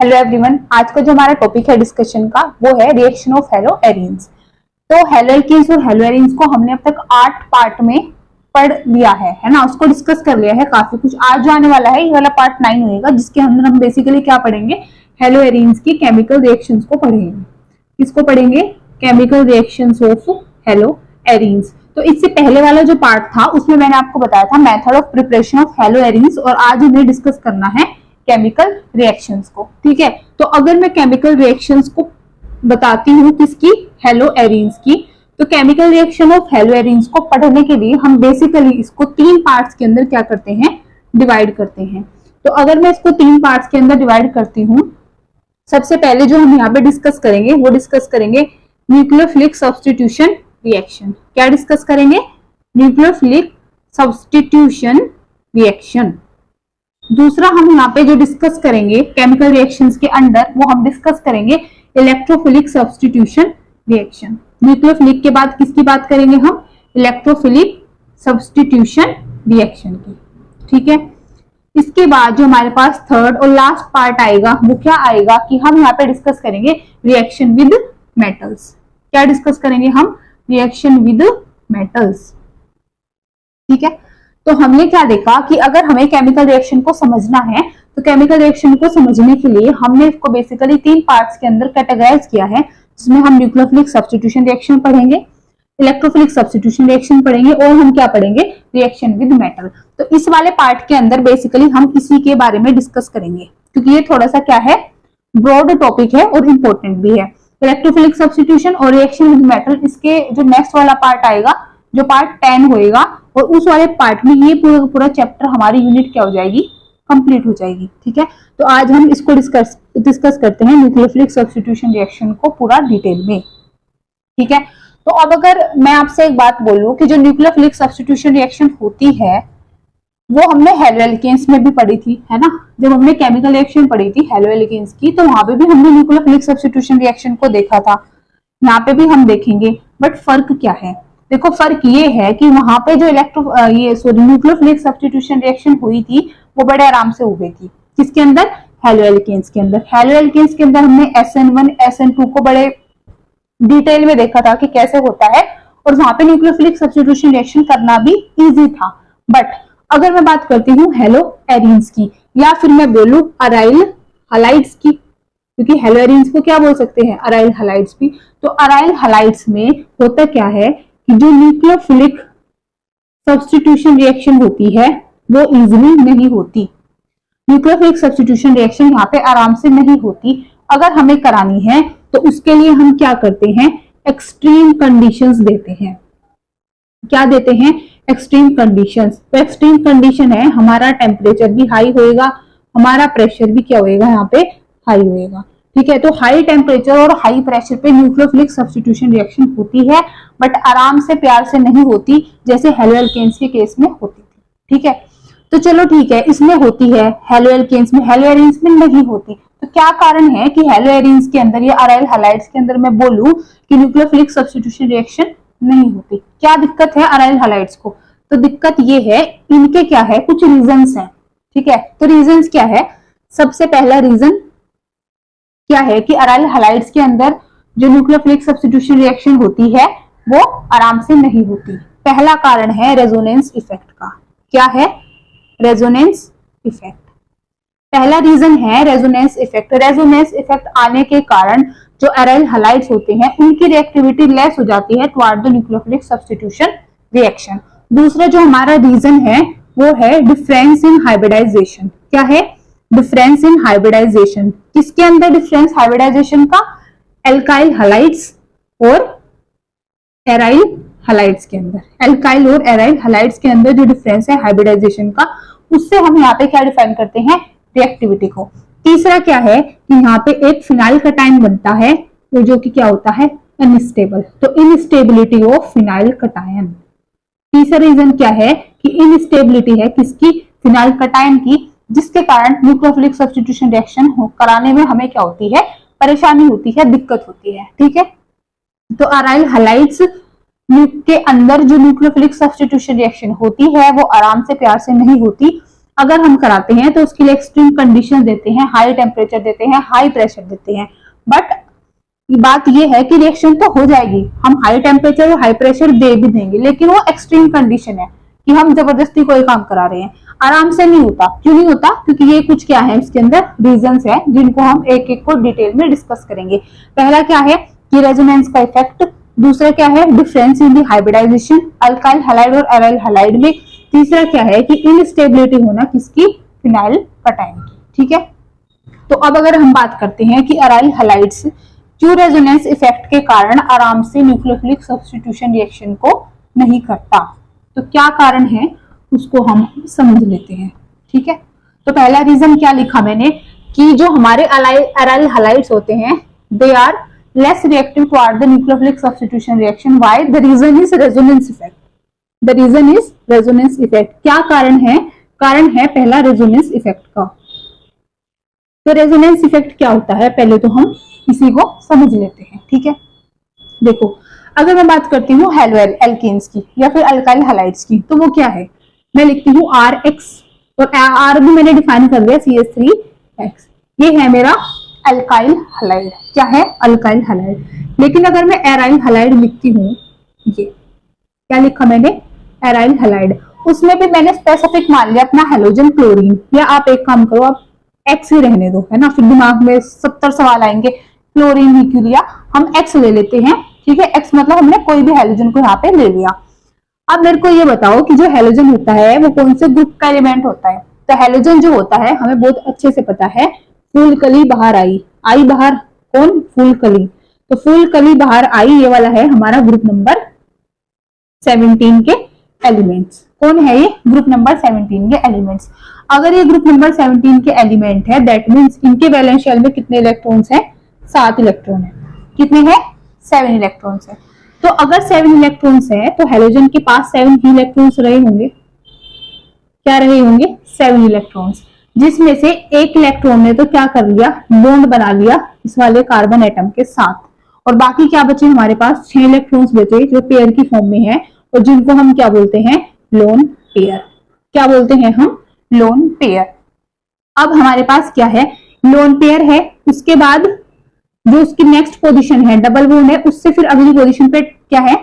Hello everyone, आज का जो हमारा टॉपिक है डिस्कशन का वो है रिएक्शन ऑफ हेलो एरीन्स। तो हेलो एल्केन्स और हेलो एरीन्स को हमने अब तक 8 पार्ट में पढ़ लिया है ना, उसको डिस्कस कर लिया है काफी कुछ। आज जो आने वाला है ये वाला पार्ट 9 होगा, जिसके अंदर हम बेसिकली क्या पढ़ेंगे, हेलो एरीन्स की केमिकल रिएक्शंस को पढ़ेंगे। किसको पढ़ेंगे? Chemical reactions of hello arenes. तो इससे पहले वाला जो पार्ट था उसमें मैंने आपको बताया था method of preparation of hello arenes, और आज हमें डिस्कस करना है केमिकल रिएक्शंस को। ठीक है, तो अगर मैं केमिकल रिएक्शंस को बताती हूँ किसकी, हेलो एरीन्स की, तो chemical reaction of hello arenes को पढ़ने के लिए हम बेसिकली इसको 3 पार्ट्स के अंदर क्या करते हैं, डिवाइड करते हैं। तो अगर मैं इसको 3 पार्ट्स के अंदर डिवाइड करती हूँ, सबसे पहले जो हम यहाँ पे डिस्कस करेंगे वो डिस्कस करेंगे न्यूक्लियोफिलिक सब्स्टिट्यूशन रिएक्शन। क्या डिस्कस करेंगे? Nucleophilic substitution reaction. दूसरा हम यहाँ पे जो डिस्कस करेंगे केमिकल रिएक्शंस के अंदर, वो हम डिस्कस करेंगे इलेक्ट्रोफिलिक सब्स्टिट्यूशन रिएक्शन। न्यूक्लियोफिलिक के बाद किसकी बात करेंगे हम? इलेक्ट्रोफिलिक सब्स्टिट्यूशन रिएक्शन की। ठीक है, इसके बाद जो हमारे पास थर्ड और लास्ट पार्ट आएगा वो क्या आएगा कि हम यहाँ पे डिस्कस करेंगे रिएक्शन विद मेटल्स। क्या डिस्कस करेंगे हम? Reaction with metals. ठीक है, तो हमने क्या देखा कि अगर हमें केमिकल रिएक्शन को समझना है तो केमिकल रिएक्शन को समझने के लिए हमने इसको बेसिकली 3 पार्ट्स के अंदर कैटेगराइज किया है, जिसमें हम न्यूक्लियोफिलिक सब्स्टिट्यूशन रिएक्शन पढ़ेंगे, इलेक्ट्रोफिलिक सब्स्टिट्यूशन रिएक्शन पढ़ेंगे, और हम क्या पढ़ेंगे? Reaction with metal. तो इस वाले पार्ट के अंदर बेसिकली हम इसी के बारे में डिस्कस करेंगे, क्योंकि ये थोड़ा सा क्या है, ब्रॉड टॉपिक है और इम्पोर्टेंट भी है। इलेक्ट्रोफिलिक सब्स्टिट्यूशन और रिएक्शन विद मेटल, इसके जो नेक्स्ट वाला पार्ट आएगा, जो पार्ट 10 होएगा, और उस वाले पार्ट में ये पूरा चैप्टर हमारी यूनिट क्या हो जाएगी, कंप्लीट हो जाएगी। ठीक है, तो आज हम इसको डिस्कस करते हैं न्यूक्लियोफिलिक सब्स्टिट्यूशन रिएक्शन को पूरा डिटेल में। ठीक है, तो अब अगर मैं आपसे एक बात बोलूं कि जो न्यूक्लियोफिलिक सब्स्टिट्यूशन रिएक्शन होती है वो हमने हेलो एल्केन्स में भी पढ़ी थी, है ना। जब हमने केमिकल रिएक्शन पढ़ी थी हेलो एल्केन्स की, तो वहां पे भी हमने न्यूक्लियोफिलिक सब्स्टिट्यूशन रिएक्शन को देखा था, यहाँ पे भी हम देखेंगे। बट फर्क क्या है? देखो, फर्क ये है कि वहां पे जो न्यूक्लियोफिलिक सब्स्टिट्यूशन रिएक्शन हुई थी वो बड़े आराम से हो गई थी। किसके अंदर? हेलो एल्केन्स के अंदर। हेलो एल्केन्स के अंदर हमने SN1 SN2 को बड़े डिटेल में देखा था कि कैसे होता है, और वहां पे न्यूक्लियोफिलिक सब्स्टिट्यूशन रिएक्शन करना भी इजी था। बट अगर मैं बात करती हूँ हेलो एरीन्स की, या फिर मैं बोलूं अराइल हलाइड्स की, क्योंकि हेलो एरीन्स को क्या बोल सकते हैं, अराइल हलाइड्स भी। तो अराइल हलाइड्स में होता क्या है कि जो न्यूक्लियोफिलिक सब्स्टिट्यूशन रिएक्शन होती है वो इजीली नहीं होती। न्यूक्लियोफिलिक सब्स्टिट्यूशन रिएक्शन यहाँ पे आराम से नहीं होती। अगर हमें करानी है तो उसके लिए हम क्या करते हैं, एक्सट्रीम कंडीशंस देते हैं। क्या देते हैं? Extreme conditions. तो एक्सट्रीम कंडीशन है हमारा टेम्परेचर भी हाई होएगा, हमारा प्रेशर भी क्या होएगा, यहाँ पे हाई होएगा। ठीक है, तो हाई टेम्परेचर और हाई प्रेशर पे न्यूक्लियोफिलिक सब्स्टिट्यूशन रिएक्शन होती है, बट आराम से प्यार से नहीं होती, जैसे हेलो एल्केन्स के केस में होती थी। ठीक है, तो चलो ठीक है, इसमें होती है हेलो एल्केन्स में, हेलो एरीन्स में नहीं होती। तो क्या कारण है कि हेलो एरीन्स के अंदर या अराइल हलाइड्स के अंदर मैं बोलूं कि न्यूक्लियोफिलिक सब्स्टिट्यूशन रिएक्शन नहीं होती? क्या दिक्कत है अराइल हलाइड्स को? तो दिक्कत ये है, इनके क्या है, कुछ रीजंस हैं। ठीक है, तो रीजंस क्या है? सबसे पहला रीजन क्या है कि अराइल हलाइड्स के अंदर जो न्यूक्लियोफिलिक सब्स्टिट्यूशन रिएक्शन होती है वो आराम से नहीं होती। पहला कारण है रेजोनेंस इफेक्ट का। क्या है? Resonance effect. पहला रीजन है रेजोनेंस इफेक्ट। रेजोनेंस इफेक्ट आने के कारण जो अराइल हलाइड्स होते हैं उनकी रिएक्टिविटी लेस हो जाती है toward the nucleophilic substitution reaction. दूसरा जो हमारा रीजन है वो है डिफरेंस इन हाइब्रिडाइजेशन। क्या है? Difference in hybridisation. किसके अंदर डिफरेंस हाइब्रिडाइजेशन का? एल्काइल हलाइड्स और एराइल हलाइड्स के अंदर। एल्काइल और एराइल हलाइड्स के अंदर जो डिफरेंस है हाइब्रिडाइजेशन का, उससे हम यहाँ पे क्या डिफाइन करते हैं, रिएक्टिविटी को। तीसरा क्या है कि यहाँ पे एक फिनाइल कटायन बनता है, तो जो कि क्या होता है, अनस्टेबल। तो इनस्टेबिलिटी ऑफ फिनाइल कटायन। तीसरा रीजन क्या है कि इनस्टेबिलिटी है किसकी, फिनाइल कटायन की, जिसके कारण न्यूक्लियोफिलिक सब्स्टिट्यूशन रिएक्शन कराने में हमें क्या होती है, परेशानी होती है, दिक्कत होती है। ठीक है, तो अराइल हलाइड्स के अंदर जो न्यूक्लियोफिलिक सब्स्टिट्यूशन रिएक्शन होती है वो आराम से प्यार से नहीं होती। अगर हम कराते हैं तो उसके लिए एक्सट्रीम कंडीशन देते हैं, हाई टेम्परेचर देते हैं, हाई प्रेशर देते हैं। बट बात यह है कि रिएक्शन तो हो जाएगी, हम हाई टेम्परेचर और हाई प्रेशर दे भी देंगे, लेकिन वो एक्सट्रीम कंडीशन है कि हम जबरदस्ती कोई काम करा रहे हैं। आराम से नहीं होता। क्यों नहीं होता? क्योंकि ये कुछ क्या है, इसके अंदर रीजंस है जिनको हम एक एक को डिटेल में डिस्कस करेंगे। पहला क्या है कि रेजोनेंस का इफेक्ट, दूसरा क्या है difference in the hybridisation alkyl halide और एराइल हैलाइड में, तीसरा क्या है कि इनस्टेबिलिटी होना किसकी, फिनाइल कटायन की। ठीक है, तो अब अगर हम बात करते हैं कि एराइल हैलाइड्स क्यों रेजोनेंस इफेक्ट के कारण आराम से न्यूक्लियोफिलिक सब्स्टिट्यूशन रिएक्शन को नहीं करता, तो क्या कारण है उसको हम समझ लेते हैं। ठीक है, तो पहला रीजन क्या लिखा मैंने कि जो हमारे एराइल हैलाइड्स होते हैं they are less reactive toward the nucleophilic substitution reaction. Why? The reason is resonance effect. The reason is resonance effect. क्या कारण है? कारण है पहला रेजोनेंस इफेक्ट का। तो रेजोनेंस इफेक्ट क्या होता है पहले तो हम इसी को समझ लेते हैं। ठीक है, देखो अगर मैं बात करती हूँ हैलो एल्केन्स की या फिर अल्काइल हैलाइड्स की, तो वो क्या है, मैं लिखती हूँ RX और R भी मैंने डिफाइन कर दिया CH3X। ये है मेरा अल्काइल हैलाइड। क्या है? Alkyl halide. लेकिन अगर मैं एराइल हैलाइड लिखती हूँ, ये क्या लिखा मैंने, एराइल हैलाइड, उसमें भी मैंने स्पेसिफिक मान लिया अपना हेलोजन क्लोरीन। या आप एक काम करो, आप X ही रहने दो, है ना, फिर दिमाग में 70 सवाल आएंगे, क्लोरीन ही क्यों लिया, हम X ले लेते हैं। ठीक है, X मतलब हमने कोई भी हेलोजन को यहाँ पे ले लिया। अब मेरे को ये बताओ कि जो हेलोजन होता है वो कौन से ग्रुप का एलिमेंट होता है। तो हेलोजन जो होता है हमें बहुत अच्छे से पता है, फूल कली बाहर आई बाहर, कौन, फूल कली। तो फूल कली बाहर आई, ये वाला है हमारा ग्रुप नंबर 17 के एलिमेंट्स। कौन है ये? ग्रुप नंबर 17 के एलिमेंट्स। अगर ये ग्रुप नंबर 17 के एलिमेंट है, दैट मीन्स इनके वैलेंस शेल में कितने इलेक्ट्रॉन्स हैं? 7 इलेक्ट्रॉन है। कितने हैं? 7 इलेक्ट्रॉन्स है। तो अगर 7 इलेक्ट्रॉन्स है तो हेलोजन के पास 7 ही इलेक्ट्रॉन्स रहे होंगे। क्या रहे होंगे? 7 इलेक्ट्रॉन्स, जिसमें से एक इलेक्ट्रॉन ने तो क्या कर लिया, बॉन्ड बना लिया इस वाले कार्बन एटम के साथ, और बाकी क्या बचे हमारे पास? 6 इलेक्ट्रॉन्स बचे जो पेयर की फॉर्म में है और जिनको हम क्या बोलते हैं? Lone pair. क्या बोलते हैं हम? Lone pair. अब हमारे पास क्या है? लोन पेयर है। उसके बाद जो उसकी नेक्स्ट पोजीशन है डबल बॉन्ड है, उससे फिर अगली पोजीशन पे क्या है?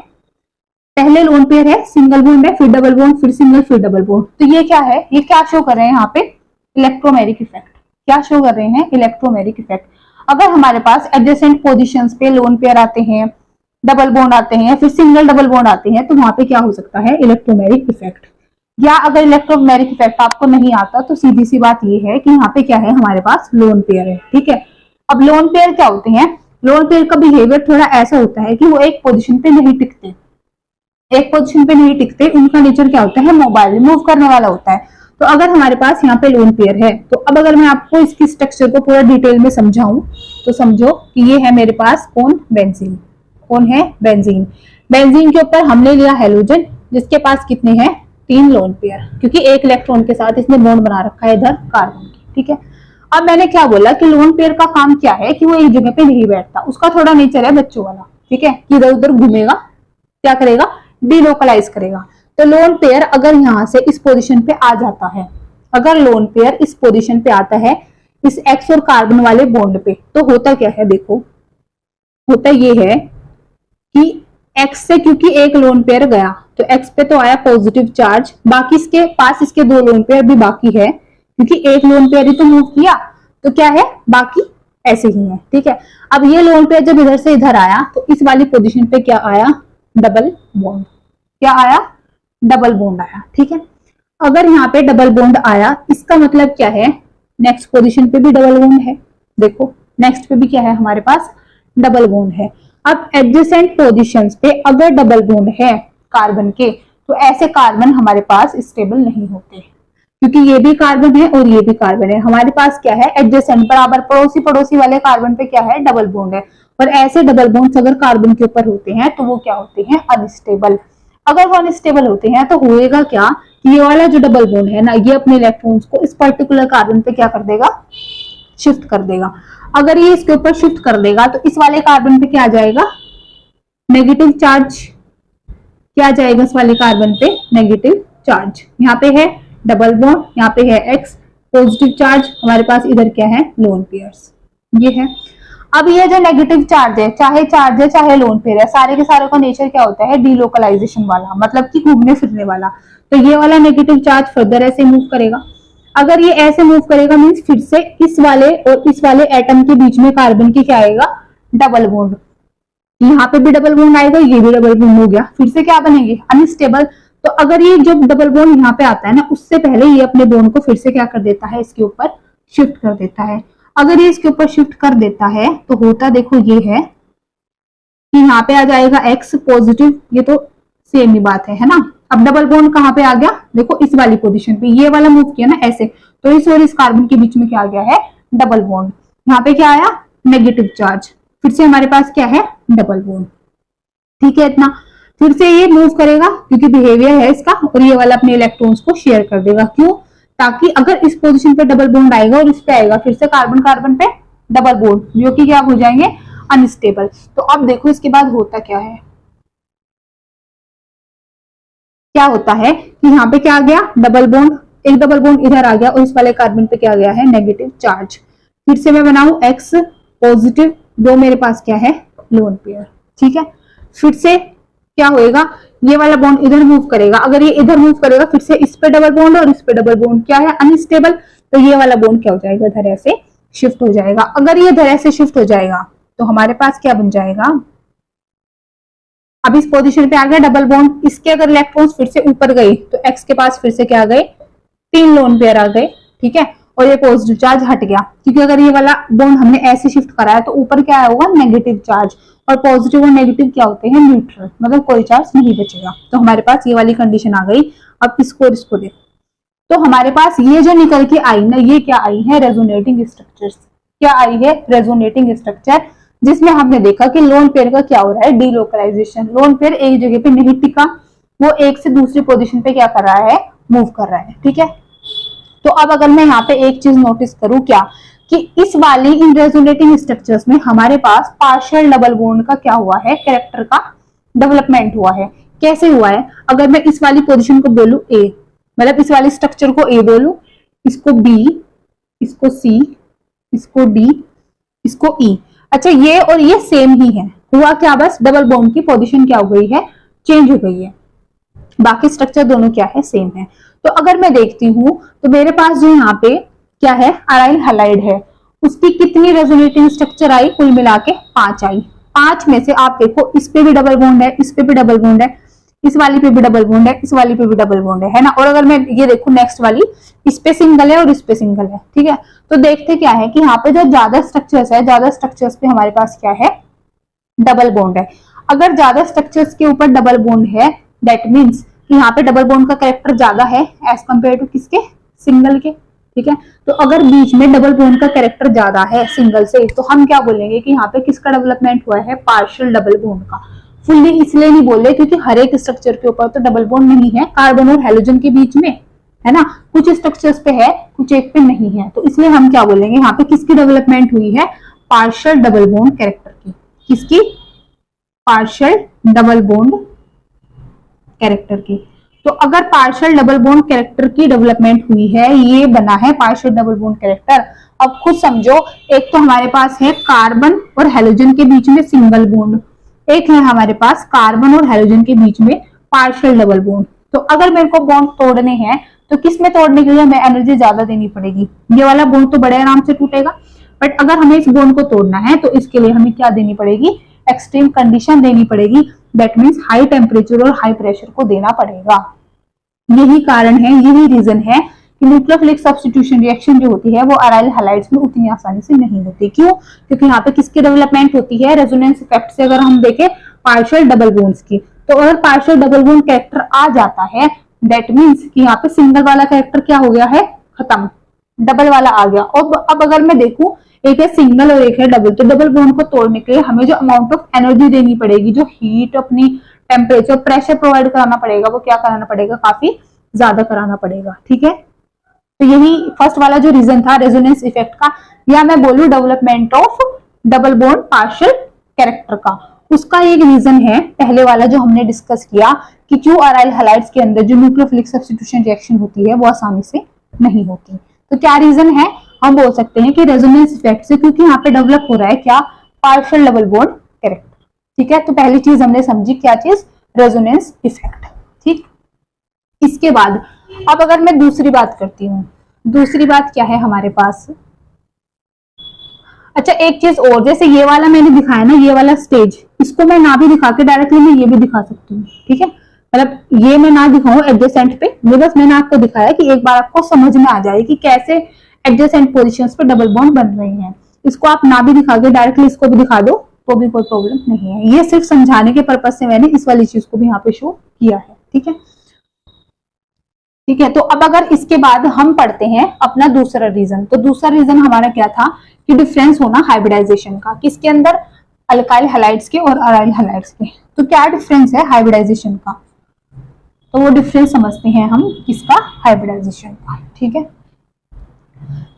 पहले लोन पेयर है, सिंगल बॉन्ड है, फिर डबल बॉन्ड, फिर सिंगल, फिर डबल बॉन्ड। तो ये क्या है? ये क्या शो कर रहे हैं यहाँ पे? Electromeric effect. क्या शो कर रहे हैं? Electromeric effect. अगर हमारे पास एडजेसेंट पोजीशंस पे लोन पेयर आते हैं, डबल बॉन्ड आते हैं, फिर सिंगल डबल बॉन्ड आते हैं, तो वहां पे क्या हो सकता है? Electromeric effect. या अगर इलेक्ट्रोमेरिक इफेक्ट आपको नहीं आता तो सीधी सी बात ये है कि यहाँ पे क्या है हमारे पास? लोन पेयर है। ठीक है, अब लोन पेयर क्या होते हैं? लोन पेयर का बिहेवियर थोड़ा ऐसा होता है कि वो एक पोजीशन पे नहीं टिकते। एक पोजीशन पे नहीं टिकते, उनका नेचर क्या होता है? मोबाइल, मूव करने वाला होता है। तो अगर हमारे पास यहाँ पे लोन पेयर है, तो अब अगर मैं आपको इसकी स्ट्रक्चर को पूरा डिटेल में समझाऊं तो समझो कि ये है मेरे पास कौन? बेंजीन। कौन है? बेंजीन। बेंजीन के ऊपर हमने लिया हेलोजन जिसके पास कितने हैं? 3 लोन पेयर, क्योंकि एक इलेक्ट्रॉन के साथ इसने बॉन्ड बना रखा है इधर कार्बन की। ठीक है, अब मैंने क्या बोला कि लोन पेयर का काम क्या है कि वो एक जगह पे नहीं बैठता, उसका थोड़ा नेचर है बच्चों वाला। ठीक है, कि इधर उधर घूमेगा, क्या करेगा? डिलोकलाइज करेगा। तो लोन पेयर अगर यहाँ से इस पोजीशन पे आ जाता है, अगर लोन पेयर इस पोजीशन पे आता है इस एक्स और कार्बन वाले बॉन्ड पे, तो होता क्या है? देखो, होता ये है कि एक्स से क्योंकि एक लोन पेयर गया तो एक्स पे तो आया पॉजिटिव चार्ज, बाकी इसके पास इसके 2 लोन पेयर भी बाकी है, क्योंकि एक लोन पेयर ही तो मूव किया, तो क्या है? बाकी ऐसे ही है। ठीक है, अब ये लोन पेयर जब इधर से इधर आया तो इस वाली पोजीशन पे क्या आया? Double bond. क्या आया? डबल बॉन्ड आया। ठीक है, अगर यहाँ पे डबल बॉन्ड आया इसका मतलब क्या है? नेक्स्ट पोजीशन पे भी डबल बॉन्ड है। देखो नेक्स्ट पे भी क्या है हमारे पास? डबल बॉन्ड है। अब एडजेसेंट पोजीशंस पे अगर डबल बॉन्ड है कार्बन के, तो ऐसे कार्बन हमारे पास स्टेबल नहीं होते, क्योंकि ये भी कार्बन है और ये भी कार्बन है। हमारे पास क्या है? एडजेसेंट, बराबर, पड़ोसी पड़ोसी वाले कार्बन पे क्या है? डबल बॉन्ड है। और ऐसे डबल बॉन्ड्स अगर कार्बन के ऊपर होते हैं तो वो क्या होते हैं? अनस्टेबल। अगर वो अनस्टेबल होते हैं तो होएगा क्या कि ये वाला जो डबल बॉन्ड है ना, ये अपने इलेक्ट्रॉन्स को इस पर्टिकुलर कार्बन पे क्या कर देगा? शिफ्ट कर देगा। अगर ये इसके ऊपर शिफ्ट कर देगा तो इस वाले कार्बन पे क्या आ जाएगा? Negative charge. क्या आ जाएगा इस वाले कार्बन पे? Negative charge. यहाँ पे है डबल बॉन्ड, यहाँ पे है X पॉजिटिव चार्ज, हमारे पास इधर क्या है लोन पेयर्स, ये है। अब ये जो नेगेटिव चार्ज है चाहे लोन पेयर है, सारे के सारे का नेचर क्या होता है डीलोकलाइजेशन वाला, मतलब कि घूमने फिरने वाला। तो ये वाला नेगेटिव चार्ज फर्दर ऐसे मूव करेगा। अगर ये ऐसे मूव करेगा मीन्स फिर से इस वाले और इस वाले एटम के बीच में कार्बन की क्या आएगा डबल बॉन्ड, यहाँ पे भी डबल बॉन्ड आएगा, ये भी डबल बॉन्ड हो गया, फिर से क्या बनेंगे अनस्टेबल। तो अगर ये जो डबल बॉन्ड यहाँ पे आता है ना, उससे पहले ये अपने बॉन्ड को फिर से क्या कर देता है इसके ऊपर शिफ्ट कर देता है। अगर ये इसके ऊपर शिफ्ट कर देता है तो होता देखो ये है कि यहाँ पे आ जाएगा X पॉजिटिव, ये तो सेम ही बात है ना। अब डबल बॉन्ड कहाँ पे आ गया देखो इस वाली पोजीशन पे, ये वाला मूव किया ना ऐसे, तो इस और इस कार्बन के बीच में क्या आ गया है डबल बॉन्ड। यहाँ पे क्या आया नेगेटिव चार्ज, फिर से हमारे पास क्या है डबल बॉन्ड, ठीक है इतना। फिर से ये मूव करेगा क्योंकि बिहेवियर है इसका, और ये वाला अपने इलेक्ट्रॉन्स को शेयर कर देगा, क्यों ताकि अगर इस पोजीशन पे डबल बॉन्ड आएगा और इस पे आएगा फिर से कार्बन कार्बन पे डबल बॉन्ड, जो कि क्या हो जाएंगे अनस्टेबल। तो अब देखो इसके बाद होता क्या है, क्या होता है कि यहाँ पे क्या आ गया डबल बॉन्ड, एक डबल बॉन्ड इधर आ गया और इस वाले कार्बन पे क्या आ गया है नेगेटिव चार्ज। फिर से मैं बनाऊं X पॉजिटिव, दो मेरे पास क्या है लोन पेयर, ठीक है। फिर से क्या होएगा ये वाला बॉन्ड इधर मूव करेगा, अगर ये इधर मूव करेगा फिर से इस पे डबल बॉन्ड और इस पे डबल बॉन्ड क्या है अनस्टेबल, तो ये वाला बॉन्ड क्या हो जाएगा इधर ऐसे शिफ्ट हो जाएगा। अगर ये इधर ऐसे शिफ्ट हो जाएगा तो हमारे पास क्या बन जाएगा, अब इस पोजीशन पे आ गया डबल बॉन्ड, इसके अगर इलेक्ट्रॉन्स फिर से ऊपर गए तो X के पास फिर से क्या आ गए 3 लोन पेयर आ गए, ठीक है। और ये पॉजिटिव चार्ज हट गया, क्योंकि अगर ये वाला बॉन्ड हमने ऐसे शिफ्ट कराया तो ऊपर क्या होगा नेगेटिव चार्ज, और पॉजिटिव और नेगेटिव क्या होते हैं न्यूट्रल, मतलब कोई चार्ज नहीं बचेगा। तो हमारे पास ये वाली कंडीशन आ गई। अब इसको और इसको देखो, तो हमारे पास ये जो निकल के आई ना, ये क्या आई है रेजोनेटिंग स्ट्रक्चर्स, क्या आई है रेजोनेटिंग स्ट्रक्चर, जिसमें हमने देखा कि लोन पेयर का क्या हो रहा है डीलोकलाइजेशन। लोन पेयर एक जगह पे नहीं टिका, वो एक से दूसरी पोजीशन पे क्या कर रहा है मूव कर रहा है, ठीक है। तो अब अगर मैं यहाँ पे एक चीज नोटिस करूं क्या, कि इस वाली इन रेजोनेटिंग स्ट्रक्चर्स में हमारे पास पार्शियल डबल बॉन्ड का क्या हुआ है कैरेक्टर का डेवलपमेंट हुआ है। कैसे हुआ है, अगर मैं इस वाली पोजीशन को बोलूं A, मतलब इस वाले स्ट्रक्चर को A बोलूं, इसको B, इसको C, इसको D, इसको E। अच्छा ये और ये सेम ही है, हुआ क्या बस डबल बॉन्ड की पोजीशन क्या हो गई है चेंज हो गई है, बाकी स्ट्रक्चर दोनों क्या है सेम है। तो अगर मैं देखती हूं तो मेरे पास जो यहाँ पे क्या है अराइल हैलाइड है, उसकी कितनी रेजोनेटिंग स्ट्रक्चर आई कुल मिला के 5 आई। 5 में से आप देखो इस पे भी डबल बॉन्ड है, इस पे भी डबल बॉन्ड है, इस वाली पे भी डबल बॉन्ड है, इस वाली पे भी डबल बॉन्ड है ना। और अगर मैं ये देखूं नेक्स्ट वाली, इस पे सिंगल है और इस पे सिंगल है, ठीक है। तो देखते क्या है कि यहाँ पे जो ज्यादा स्ट्रक्चर्स है, ज्यादा स्ट्रक्चर्स पे हमारे पास क्या है डबल बॉन्ड है। अगर ज्यादा स्ट्रक्चर्स के ऊपर डबल बॉन्ड है दैट मीन्स कि यहाँ पे डबल बॉन्ड का कैरेक्टर ज्यादा है एज कम्पेयर टू किसके सिंगल के, ठीक है। तो अगर बीच में डबल बॉन्ड का कैरेक्टर ज्यादा है सिंगल से, तो हम क्या बोलेंगे कि यहाँ पे किसका डेवलपमेंट हुआ है पार्शियल डबल बॉन्ड का। फुल्ली इसलिए नहीं बोले क्योंकि हर एक स्ट्रक्चर के ऊपर तो डबल बॉन्ड नहीं है, कार्बन और हेलोजन के बीच में है ना, कुछ स्ट्रक्चर्स पे है कुछ एक पे नहीं है, तो इसलिए हम क्या बोलेंगे यहाँ पे किसकी डेवलपमेंट हुई है पार्शियल डबल बॉन्ड कैरेक्टर की, किसकी पार्शियल डबल बॉन्ड कैरेक्टर की। तो अगर पार्शियल डबल बॉन्ड कैरेक्टर की डेवलपमेंट हुई है, ये बना है पार्शियल डबल बॉन्ड कैरेक्टर। अब खुद समझो, एक तो हमारे पास है कार्बन और हेलोजन के बीच में सिंगल बॉन्ड, एक है हमारे पास कार्बन और हेलोजन के बीच में पार्शियल डबल बॉन्ड। तो अगर मेरे को बॉन्ड तोड़ने हैं तो किसमें तोड़ने के लिए हमें एनर्जी ज्यादा देनी पड़ेगी, ये वाला बॉन्ड तो बड़े आराम से टूटेगा, बट अगर हमें इस बॉन्ड को तोड़ना है तो इसके लिए हमें क्या देनी पड़ेगी एक्सट्रीम कंडीशन देनी पड़ेगी, दैट मीन्स हाई टेम्परेचर और हाई प्रेशर को देना पड़ेगा। यही कारण है, यही रीजन है कि न्यूक्लियोफिलिक सब्स्टिट्यूशन रिएक्शन जो होती है वो अराइल हैलाइड्स में उतनी आसानी से नहीं होती। क्यों? क्योंकि यहाँ पे किसकी डेवलपमेंट होती है रेजोनेंस इफेक्ट से। अगर हम देखें पार्शियल डबल बॉन्ड्स की, तो अगर पार्शियल डबल बॉन्ड कैरेक्टर आ जाता है दैट मीन्स कि यहाँ पे सिंगल वाला कैरेक्टर क्या हो गया है खत्म, डबल वाला आ गया। और अब अगर मैं देखूं एक है सिंगल और एक है डबल, तो डबल बॉन्ड को तोड़ने के लिए हमें जो अमाउंट ऑफ एनर्जी देनी पड़ेगी, जो हीट अपनी टेम्परेचर प्रेशर प्रोवाइड कराना पड़ेगा, वो क्या कराना पड़ेगा काफी ज्यादा कराना पड़ेगा, ठीक है। तो यही फर्स्ट वाला जो रीजन था रेजोनेंस इफेक्ट का, या मैं बोलूं development of double bond partial character का। उसका एक रीजन है पहले वाला जो हमने डिस्कस किया कि क्यों अराइल हैलाइड्स के अंदर जो न्यूक्लियोफिलिक सब्स्टिट्यूशन रिएक्शन होती है वो आसानी से नहीं होती। तो क्या रीजन है, हम बोल सकते हैं कि रेजोनेंस इफेक्ट से, क्योंकि यहाँ पे डेवलप हो रहा है क्या, पार्शियल डबल बॉन्ड कैरेक्टर। ठीक है, तो पहली चीज हमने समझी क्या चीज, रेजोनेंस इफेक्ट। ठीक, इसके बाद अब अगर मैं दूसरी बात करती हूँ, दूसरी बात क्या है हमारे पास, अच्छा एक चीज और, जैसे ये वाला मैंने दिखाया ना, ये वाला स्टेज, इसको मैं ना भी दिखा के डायरेक्टली मैं ये भी दिखा सकती हूँ। ठीक है, मतलब ये मैं ना दिखाऊं एडजेसेंट पे, ये बस मैंने आपको दिखाया कि एक बार आपको समझ में आ जाए कि कैसे एडजेसेंट पोजीशंस पे डबल बॉन्ड बन रही हैं। इसको आप ना भी दिखा के डायरेक्टली इसको भी दिखा दो तो भी कोई प्रॉब्लम नहीं है। ये सिर्फ समझाने के पर्पज से मैंने इस वाली चीज को भी यहाँ पे शो किया है। ठीक है, ठीक है, तो अब अगर इसके बाद हम पढ़ते हैं अपना दूसरा रीजन, तो दूसरा रीजन हमारा क्या था कि डिफरेंस होना हाइब्रिडाइजेशन का, किसके अंदर, अल्काइल हैलाइड्स के और अराइल हैलाइड्स के। तो क्या डिफरेंस है हाइब्रिडाइजेशन का, तो वो डिफरेंस समझते हैं हम किसका, हाइब्रिडाइजेशन का। ठीक है,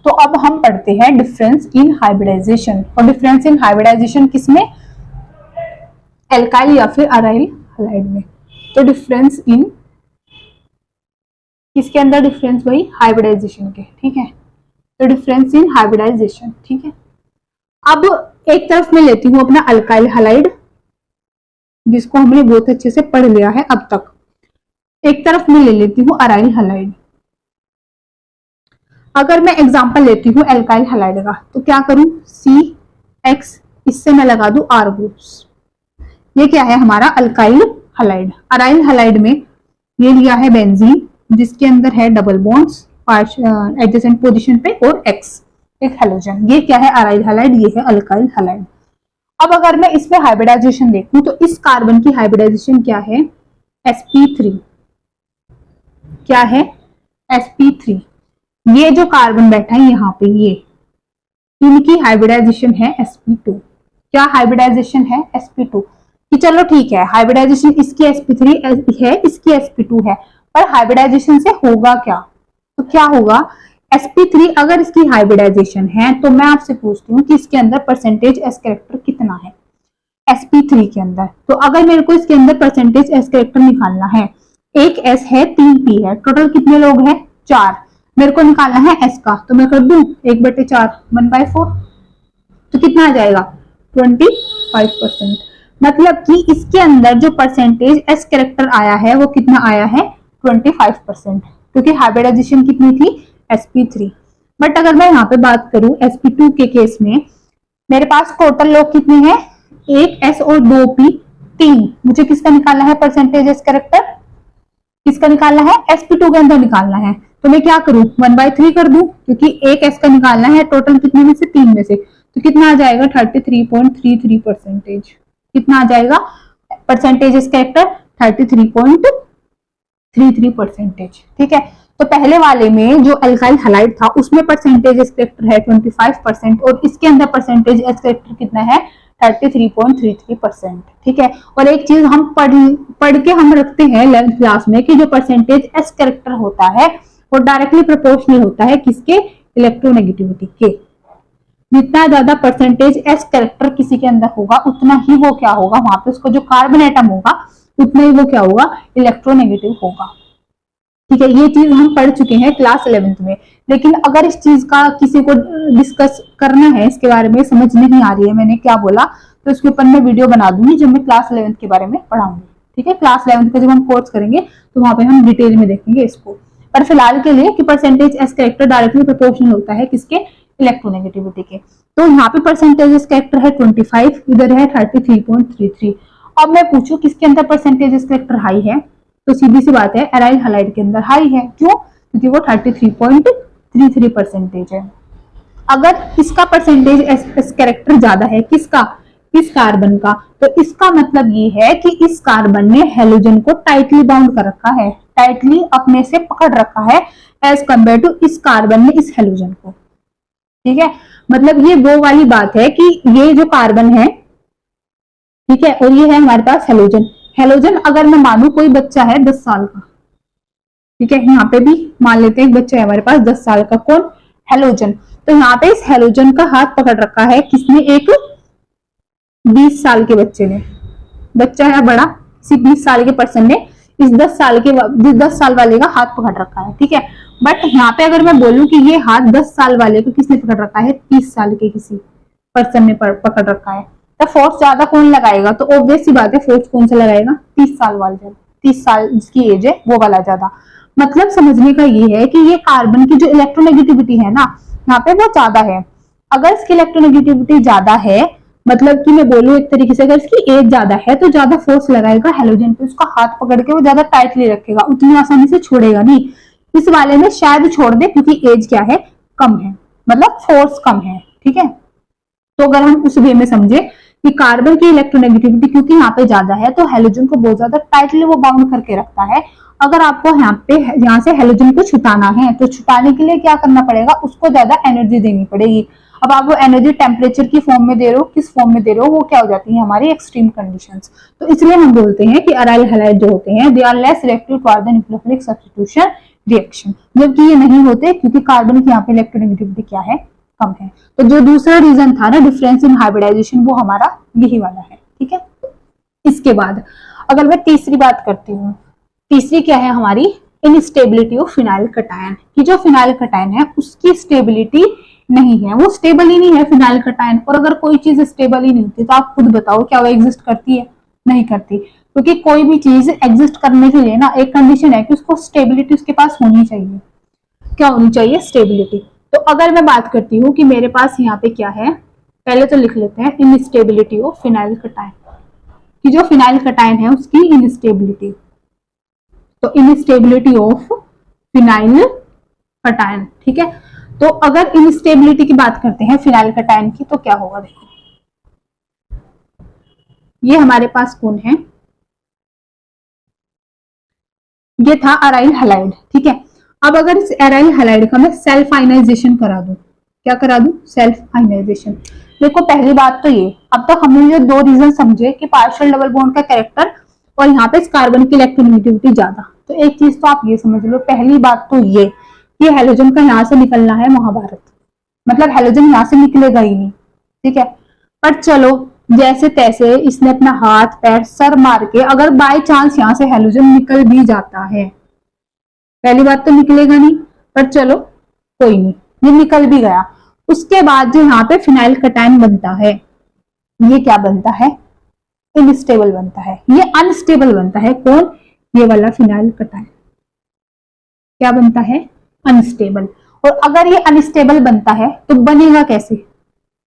तो अब हम पढ़ते हैं डिफरेंस इन हाइब्रिडाइजेशन, और डिफरेंस इन हाइब्रिडाइजेशन किसमें, एल्काइल या फिर अराइल हैलाइड में। तो डिफरेंस इन किसके अंदर, डिफरेंस वही हाइब्रिडाइजेशन के। ठीक है, तो डिफरेंस इन हाइब्रिडाइजेशन। ठीक है, अब एक तरफ मैं लेती हूं अपना अल्काइल हैलाइड, जिसको हमने बहुत अच्छे से पढ़ लिया है अब तक। एक तरफ मैं ले लेती हूँ अराइल हैलाइड। अगर मैं एग्जांपल लेती हूँ एल्काइल हैलाइड का, तो क्या करूं, CX, इससे मैं लगा दूं R ग्रुप्स। ये क्या है हमारा अल्काइल हैलाइड। अराइल हैलाइड में ये लिया है बेंजीन, जिसके अंदर है डबल बॉन्ड्स एडजेसेंट पोजीशन पे और X एक हेलोजन। ये क्या है अराइल हैलाइड, ये है अल्काइल हैलाइड। अब अगर मैं इसमें हाइब्रिडाइजेशन देखूं तो इस कार्बन की हाइब्रिडाइजेशन क्या है, sp3। क्या है, sp3। ये जो कार्बन बैठा है यहाँ पे, ये इनकी हाइब्रिडाइजेशन है sp2। क्या हाइब्रिडाइजेशन है, sp2। कि चलो ठीक है, हाइब्रिडाइजेशन इसकी sp3 है, इसकी sp2 है, पर हाइब्रिडाइजेशन से होगा क्या, तो क्या होगा, sp3 अगर इसकी हाइब्रिडाइजेशन है तो मैं आपसे पूछती हूँ कि इसके अंदर परसेंटेज s कैरेक्टर कितना है sp3 के अंदर। तो अगर मेरे को इसके अंदर परसेंटेज s कैरेक्टर निकालना है, एक s है 3 p है, टोटल कितने लोग हैं, 4, मेरे को निकालना है s का, तो मैं कर दूं 1/4 1/4, तो कितना आ जाएगा 25%। मतलब कि इसके अंदर जो परसेंटेज s कैरेक्टर आया है वो कितना आया है 25%, क्योंकि हाइब्रिडाइजेशन कितनी थी sp3। बट अगर मैं यहाँ पे बात करूं sp2 के केस में, मेरे पास टोटल लोग कितने हैं, एक s और 2 p 3। मुझे किसका निकालना है परसेंटेज s कैरेक्टर, किसका निकालना है, sp2 के अंदर निकालना है। तो मैं क्या करूं 1/3 कर दूं, क्योंकि एक s का निकालना है, टोटल कितने में से 3 में से, तो कितना आ जाएगा 33.33%। कितना आ जाएगा परसेंटेज s कैरेक्टर 33.33%। ठीक है, तो पहले वाले में जो अल्काइल हैलाइड था उसमें परसेंटेज s कैरेक्टर है 25% और इसके अंदर परसेंटेज s कैरेक्टर कितना है 33.33%। ठीक है, और एक चीज हम पढ़ के हम रखते हैं 11th क्लास में कि जो परसेंटेज s कैरेक्टर होता है वो डायरेक्टली प्रोपोर्शनल होता है किसके, इलेक्ट्रोनेगेटिविटी के। जितना ज्यादा परसेंटेज s कैरेक्टर किसी के अंदर होगा उतना ही वो क्या होगा, वहां पे उसको जो कार्बन एटम होगा उतना ही वो क्या होगा, इलेक्ट्रोनेगेटिव होगा। ठीक है, ये चीज हम पढ़ चुके हैं क्लास 11th में, लेकिन अगर इस चीज का किसी को डिस्कस करना है, इसके बारे में समझ नहीं आ रही है मैंने क्या बोला, तो इसके ऊपर मैं वीडियो बना दूंगी जब मैं क्लास 11th के बारे में पढ़ाऊंगी। ठीक है, क्लास 11th का जब हम कोर्स करेंगे तो वहां पे हम डिटेल में देखेंगे इसको। पर फिलहाल के लिए कि percentage s character directly proportional होता है किसके, इलेक्ट्रोनेगेटिविटी के। तो यहाँ पे परसेंटेज s कैरेक्टर है 25, इधर है 33.33। अब मैं पूछूं किसके अंदर परसेंटेज s कैरेक्टर हाई है, तो सीधी सी बात है अराइल हैलाइड के अंदर हाई है। क्यों, क्योंकि वो 33.33% है। अगर इसका परसेंटेज s कैरेक्टर ज्यादा है, किसका, इस कार्बन का, तो इसका मतलब ये है कि इस कार्बन ने हेलोजन को टाइटली बाउंड कर रखा है, टाइटली अपने से पकड़ रखा है एज कंपेयर टू इस कार्बन ने इस हेलोजन को। ठीक है, मतलब ये वो वाली बात है कि ये जो कार्बन है, ठीक है, और ये है हमारे पास हेलोजन। हेलोजन अगर मैं मानू कोई बच्चा है 10 साल का, ठीक है, यहाँ पे भी मान लेते हैं एक बच्चा है हमारे पास 10 साल का, कौन, हेलोजन। तो यहाँ पे इस हेलोजन का हाथ पकड़ रखा है किसने, एक 20 साल के बच्चे ने। बच्चा है बड़ा, किसी 20 साल के पर्सन ने इस 10 साल वाले का हाथ पकड़ रखा है, ठीक है। बट यहाँ पे अगर मैं बोलूं कि ये हाथ 10 साल वाले को किसने पकड़ रखा है, 30 साल के किसी पर्सन ने पकड़ रखा है, तो फोर्स ज्यादा कौन लगाएगा, तो ऑब्वियस सी बात है फोर्स कौन सा लगाएगा, 30 साल वाला, 30 साल जिसकी एज है वो वाला ज्यादा। मतलब समझने का ये है कि ये कार्बन की जो इलेक्ट्रोनेगेटिविटी है ना यहाँ पे वो ज्यादा है। अगर इसकी इलेक्ट्रोनेगेटिविटी ज्यादा है, मतलब कि मैं बोलूं एक तरीके से, अगर इसकी एज ज्यादा है तो ज्यादा फोर्स लगाएगा हेलोजन पे, उसका हाथ पकड़ के वो ज्यादा टाइटली रखेगा, उतनी आसानी से छोड़ेगा नहीं। इस वाले में शायद छोड़ दे क्योंकि एज क्या है, कम है, मतलब फोर्स कम है, ठीक है। तो अगर हम उस वे में समझे कि कार्बन की इलेक्ट्रोनेगेटिविटी क्योंकि यहाँ पे ज्यादा है तो हेलोजन को बहुत ज्यादा टाइटली वो बाउंड करके रखता है। अगर आपको यहाँ से हेलोजन को छुटाना है तो छुटाने के लिए क्या करना पड़ेगा, उसको ज्यादा एनर्जी देनी पड़ेगी। अब आप वो एनर्जी टेम्परेचर की फॉर्म में दे रहे हो, किस फॉर्म में दे रहे हो, वो क्या हो जाती है हमारी एक्सट्रीम कंडीशंस। तो इसलिए हम बोलते हैं कि अराइल हैलाइड जो होते हैं they are less reactive toward the nucleophilic substitution reaction, जबकि ये नहीं होते क्योंकि कार्बन की यहाँ पे इलेक्ट्रोनेगेटिविटी क्या है, कम है। तो जो दूसरा रीजन था ना डिफरेंस इन हाइब्रिडाइजेशन, वो हमारा यही वाला है, ठीक है। इसके बाद अगर मैं तीसरी बात करती हूँ, तीसरी क्या है हमारी, इनस्टेबिलिटी ऑफ फिनाइल कटायन, कि जो फिनाइल कटायन है उसकी स्टेबिलिटी नहीं है, वो स्टेबल ही नहीं है फिनाइल कटायन। और अगर कोई चीज स्टेबल ही नहीं होती तो आप खुद बताओ क्या वो एग्जिस्ट करती है, नहीं करती। क्योंकि कोई भी चीज एग्जिस्ट करने के लिए ना एक कंडीशन है कि उसको स्टेबिलिटी उसके पास होनी चाहिए। क्या होनी चाहिए, स्टेबिलिटी। तो अगर मैं बात करती हूँ कि मेरे पास यहाँ पे क्या है, पहले तो लिख लेते हैं इनस्टेबिलिटी ऑफ फिनाइल कटायन, कि जो फिनाइल कटायन है उसकी इनस्टेबिलिटी। तो इनस्टेबिलिटी ऑफ फिनाइल कटायन, ठीक है। तो अगर इनस्टेबिलिटी की बात करते हैं फिनाइल कटायन की तो क्या होगा, देखो ये हमारे पास कौन है, ये था अराइल हैलाइड, ठीक है। अब अगर इस अराइल हैलाइड का मैं सेल्फ आयनाइजेशन करा दूं, क्या करा दूं, सेल्फ आयनाइजेशन। देखो पहली बात तो ये, अब तक हमने जो दो रीजन समझे कि पार्शियल डबल बॉन्ड का कैरेक्टर और यहाँ पे इस कार्बन की इलेक्ट्रोनेगेटिविटी ज्यादा, तो एक चीज तो आप ये समझ लो, पहली बात तो ये हेलोजन का यहाँ से निकलना है महाभारत, मतलब हेलोजन यहाँ से निकलेगा ही नहीं, ठीक है। पर चलो जैसे तैसे इसने अपना हाथ पैर सर मार के अगर बाय चांस यहाँ से हेलोजन निकल भी जाता है, पहली बात तो निकलेगा नहीं, पर चलो कोई नहीं, ये निकल भी गया, उसके बाद जो यहाँ पे फिनाइल कटायन बनता है ये क्या बनता है, इनस्टेबल बनता है, ये अनस्टेबल बनता है। कौन, ये वाला फिनाइल कटायन क्या बनता है, अनस्टेबल। और अगर ये अनस्टेबल बनता है तो बनेगा कैसे,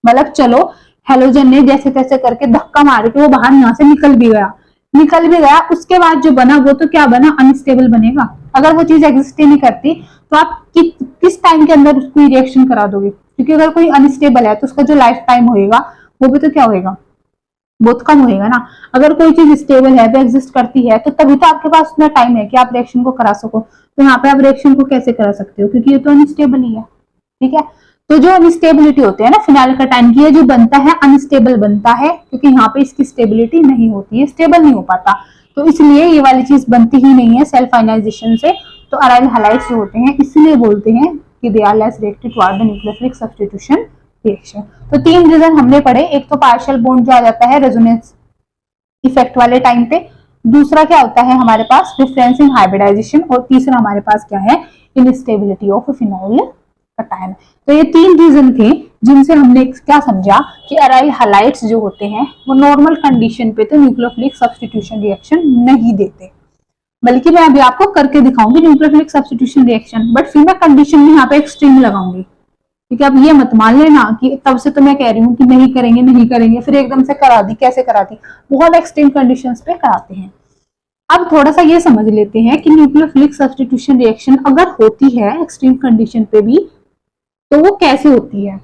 मतलब चलो हेलोजन ने जैसे तैसे करके धक्का मार के वो बाहर यहाँ से निकल भी गया, उसके बाद जो बना वो तो क्या बना, अनस्टेबल बनेगा। अगर वो चीज एग्जिस्ट ही नहीं करती तो आप किस टाइम के अंदर उसको रिएक्शन करा दोगे, क्योंकि अगर कोई अनस्टेबल है तो उसका जो लाइफ टाइम होएगा वो भी तो क्या होएगा, बहुत कम होएगा ना। अगर कोई चीज स्टेबल है, वो एग्जिस्ट करती है, तो तभी तो आपके पास उतना टाइम है कि आप रिएक्शन को करा सको। तो यहाँ पे आप रिएक्शन को कैसे करा सकते हो, क्योंकि ये तो अनस्टेबल ही है, ठीक है। तो जो अनस्टेबिलिटी होती है ना फिनाइल कटायन की, जो बनता है अनस्टेबल बनता है, क्योंकि यहाँ पे इसकी स्टेबिलिटी नहीं होती है, स्टेबल नहीं हो पाता, तो इसलिए ये वाली चीज बनती ही नहीं है सेल्फ आयनाइजेशन से। तो अराइल हैलाइड्स जो होते हैं इसलिए बोलते हैं कि they are less reactive toward the nucleophilic substitution reaction. तो तीन रीजन हमने पढ़े, एक तो पार्शियल बॉन्ड जो आ जाता है रेजोनेंस इफेक्ट वाले टाइम पे, दूसरा क्या होता है हमारे पास डिफरेंस इन हाइब्रिडाइजेशन, और तीसरा हमारे पास क्या है, इनस्टेबिलिटी ऑफ फिनाइल कटायन। तो ये तीन रीजन थे जिनसे हमने क्या समझा कि अराइल हैलाइड्स जो होते हैं वो नॉर्मल कंडीशन पे तो न्यूक्लियोफिलिक सब्स्टिट्यूशन रिएक्शन नहीं देते, बल्कि मैं अभी आपको करके दिखाऊंगी न्यूक्लियोफिलिक सब्स्टिट्यूशन रिएक्शन, बट फिर मैं कंडीशन में यहाँ पे एक्सट्रीम लगाऊंगी, क्योंकि अब ये मत मान लेना कि तब से तो मैं कह रही हूँ कि नहीं करेंगे फिर एकदम से करा दी, कैसे करा दी, बहुत एक्सट्रीम कंडीशंस पे कराते हैं। अब थोड़ा सा ये समझ लेते हैं कि न्यूक्लियोफिलिक सब्स्टिट्यूशन रिएक्शन अगर होती है एक्सट्रीम कंडीशन पे भी तो वो कैसे होती है,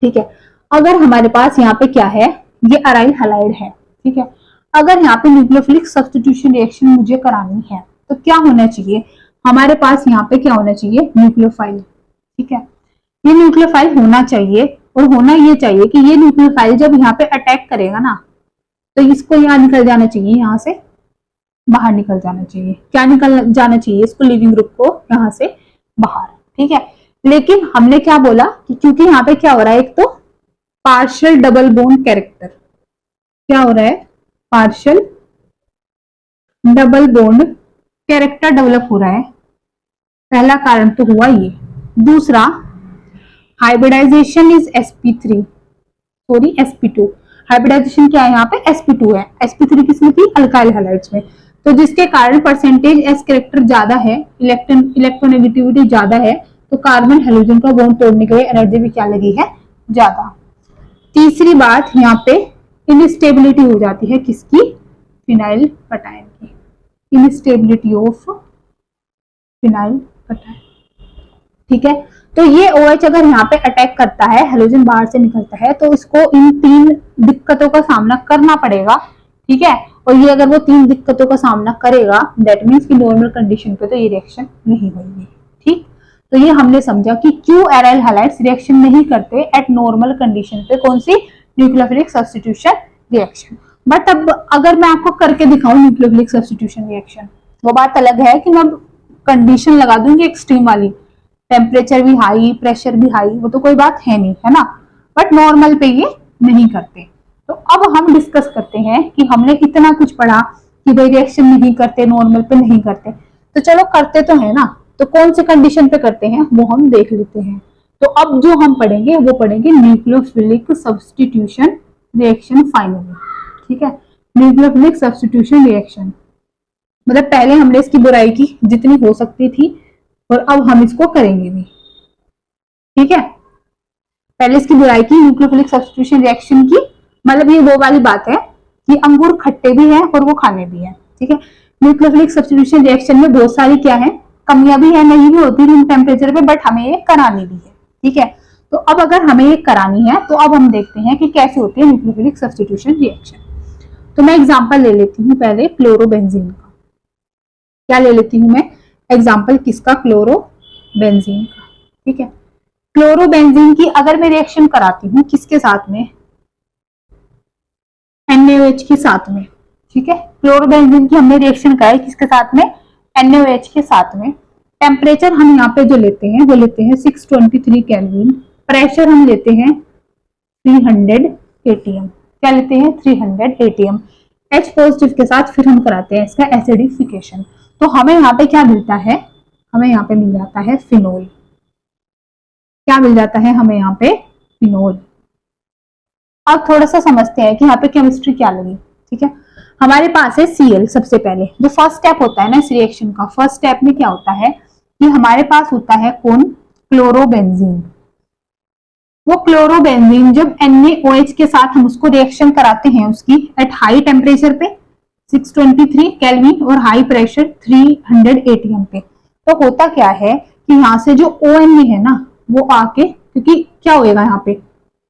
ठीक है। अगर हमारे पास यहाँ पे क्या है, ये अराइल हैलाइड है, ठीक है। अगर यहाँ पे न्यूक्लियोफिलिक सब्स्टिट्यूशन रिएक्शन मुझे करानी है तो क्या होना चाहिए, हमारे पास यहाँ पे क्या होना चाहिए, न्यूक्लियोफाइल, ठीक है। ये न्यूक्लियोफाइल होना चाहिए, और होना ये चाहिए कि ये न्यूक्लियोफाइल जब यहाँ पे अटैक करेगा ना तो इसको यहाँ निकल जाना चाहिए, यहाँ से बाहर निकल जाना चाहिए। क्या निकल जाना चाहिए, इसको लिविंग ग्रुप को यहाँ से बाहर, ठीक है। लेकिन हमने क्या बोला कि क्योंकि यहाँ पे क्या हो रहा है, एक तो पार्शियल डबल बॉन्ड कैरेक्टर, क्या हो रहा है, partial double bond character develop हो रहा है, पहला कारण तो हुआ ये। दूसरा, hybridisation is sp3 sorry sp2। Hybridisation क्या है यहाँ पे, sp2 है। sp3 किसमें थी, अल्काइल हैलाइड्स में। तो जिसके कारण परसेंटेज s कैरेक्टर ज्यादा है, इलेक्ट्रोनेगेटिविटी ज्यादा है, तो कार्बन हाइड्रोजन का बॉन्ड तोड़ने के लिए एनर्जी भी क्या लगी है, ज्यादा। तीसरी बात, यहाँ पे इनस्टेबिलिटी हो जाती है किसकी, फिनाइल कटायन की, इनस्टेबिलिटी ऑफ फिनाइल कटायन। ठीक है, तो ये OH अगर यहाँ पे अटैक करता है, हाइड्रोजन बाहर से निकलता है, तो इसको इन 3 दिक्कतों का सामना करना पड़ेगा। ठीक है, और ये अगर वो 3 दिक्कतों का सामना करेगा, दैट मीन्स कि नॉर्मल कंडीशन पे तो ये रिएक्शन नहीं होगी। ठीक, तो ये हमने समझा कि क्यों एराइल हैलाइड्स रिएक्शन नहीं करते एट नॉर्मल कंडीशन पे, कौन सी, न्यूक्लियोफिलिक सब्स्टिट्यूशन रिएक्शन। बट अब अगर मैं आपको करके दिखाऊं न्यूक्लियोफिलिक सब्स्टिट्यूशन रिएक्शन, वो बात अलग है कि मैं कंडीशन लगा दूंगी एक्सट्रीम वाली, टेम्परेचर भी हाई, प्रेशर भी हाई, वो तो कोई बात है नहीं, है ना। बट नॉर्मल पे ये नहीं करते। तो अब हम डिस्कस करते हैं कि हमने इतना कुछ पढ़ा कि भाई रिएक्शन नहीं करते, नॉर्मल पे नहीं करते, तो चलो करते तो है ना, तो कौन से कंडीशन पे करते हैं वो हम देख लेते हैं। तो अब जो हम पढ़ेंगे वो पढ़ेंगे न्यूक्लियोफिलिक सब्स्टिट्यूशन रिएक्शन फाइनली। ठीक है, न्यूक्लियोफिलिक सब्स्टिट्यूशन रिएक्शन मतलब पहले हमने इसकी बुराई की जितनी हो सकती थी, और अब हम इसको करेंगे भी। ठीक है, पहले इसकी बुराई की न्यूक्लियोफिलिक सब्स्टिट्यूशन रिएक्शन की, मतलब ये वो वाली बात है कि अंगूर खट्टे भी हैं और वो खाने भी हैं। ठीक है, न्यूक्लियोफिलिक सब्स्टिट्यूशन रिएक्शन में बहुत सारी क्या है, कमियां भी है, नहीं भी होती रूम टेम्परेचर पे, बट हमें ये करानी भी है। ठीक है, तो अब अगर हमें ये करानी है तो अब हम देखते हैं कि कैसे होती है न्यूक्लियोफिलिक सब्स्टिट्यूशन रिएक्शन। तो मैं एग्जांपल ले लेती हूँ पहले क्लोरोबेंजीन का। क्या ले लेती हूँ मैं एग्जांपल, किसका, क्लोरोबेंजीन का। ठीक है, क्लोरोबेंजीन की अगर मैं रिएक्शन कराती हूँ किसके साथ में, NaOH के साथ में। ठीक है, क्लोरोबेंजीन की हमने रिएक्शन कराई किसके साथ में, NaOH के साथ में। टेम्परेचर हम यहाँ पे जो लेते हैं वो लेते हैं 623 केल्विन, प्रेशर हम लेते हैं 300 atm। क्या लेते हैं, 300 atm। H पॉजिटिव के साथ फिर हम कराते हैं इसका एसिडिफिकेशन। तो हमें यहाँ पे क्या मिलता है, हमें यहाँ पे मिल जाता है फिनोल। क्या मिल जाता है हमें यहाँ पे, फिनोल। अब थोड़ा सा समझते हैं कि यहाँ पे केमिस्ट्री क्या लगी। ठीक है, हमारे पास है Cl। सबसे पहले जो फर्स्ट स्टेप होता है ना इस रिएक्शन का, फर्स्ट स्टेप में क्या होता है कि हमारे पास होता है कौन, क्लोरोबेंजीन। वो क्लोरोबेंजीन जब NaOH के साथ हम उसको रिएक्शन कराते हैं उसकी एट हाई टेम्परेचर पे 623 केल्विन और हाई प्रेशर 300 atm पे, तो होता क्या है कि यहाँ से जो ONA है ना वो आके, क्योंकि क्या होएगा यहाँ पे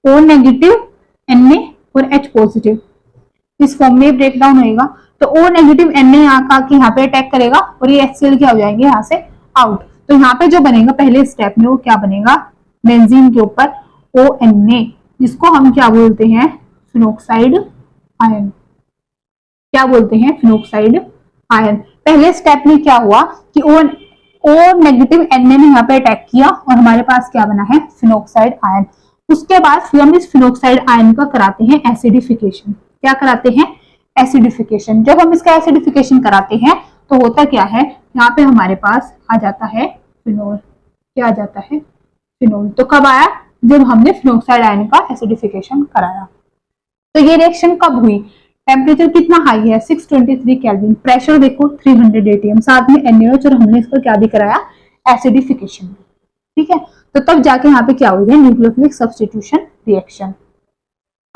O नेगेटिव Na और H पॉजिटिव इस फॉर्म में ब्रेक डाउन होएगा, तो O नेगेटिव Na आके यहाँ पे अटैक करेगा और ये HCl क्या हो जाएंगे यहाँ से आउट। तो यहाँ पे जो बनेगा पहले स्टेप में वो क्या बनेगा, बेंजीन के ऊपर ONA, जिसको हम क्या बोलते हैं, फिनोक्साइड आयन। क्या बोलते हैं, फिनोक्साइड आयन। पहले स्टेप में क्या हुआ कि O नेगेटिव Na ने यहाँ पे अटैक किया और हमारे पास क्या बना है, फिनोक्साइड आयन। उसके बाद फिर हम इस फिनोक्साइड आयन का कराते हैं एसिडिफिकेशन। क्या कराते हैं, एसिडिफिकेशन। जब हम इसका एसिडिफिकेशन कराते हैं तो होता क्या है, यहाँ पे हमारे पास आ जाता है फिनोल। क्या आ जाता है, फिनोल। तो कब आया, जब हमने फिनोक्साइड आयन का एसिडिफिकेशन कराया। तो ये रिएक्शन कब हुई, टेम्परेचर कितना हाई है, 623 केल्विन, प्रेशर देखो 300 atm, साथ में NaOH, और हमने इसको क्या भी कराया, एसिडिफिकेशन। ठीक है, तो तब जाके यहाँ पे क्या हुई है, न्यूक्लियोफिलिक सब्स्टिट्यूशन रिएक्शन।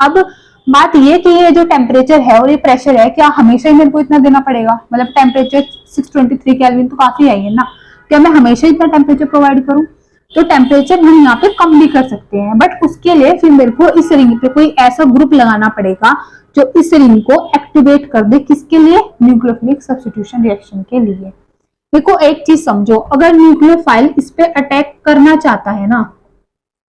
अब बात ये कि ये जो टेम्परेचर है और ये प्रेशर है, क्या हमेशा ही मेरे को इतना देना पड़ेगा, मतलब टेम्परेचर 623 केल्विन तो काफी है ना, क्या मैं हमेशा इतना टेम्परेचर प्रोवाइड करूं, तो टेम्परेचर हम यहाँ पे कम भी कर सकते हैं, बट उसके लिए फिर मेरे को इस रिंग पे कोई ऐसा ग्रुप लगाना पड़ेगा जो इस रिंग को एक्टिवेट कर दे, किसके लिए, न्यूक्लियोफिलिक सब्स्टिट्यूशन रिएक्शन के लिए। देखो एक चीज समझो, अगर न्यूक्लियोफाइल इस पे अटैक करना चाहता है ना,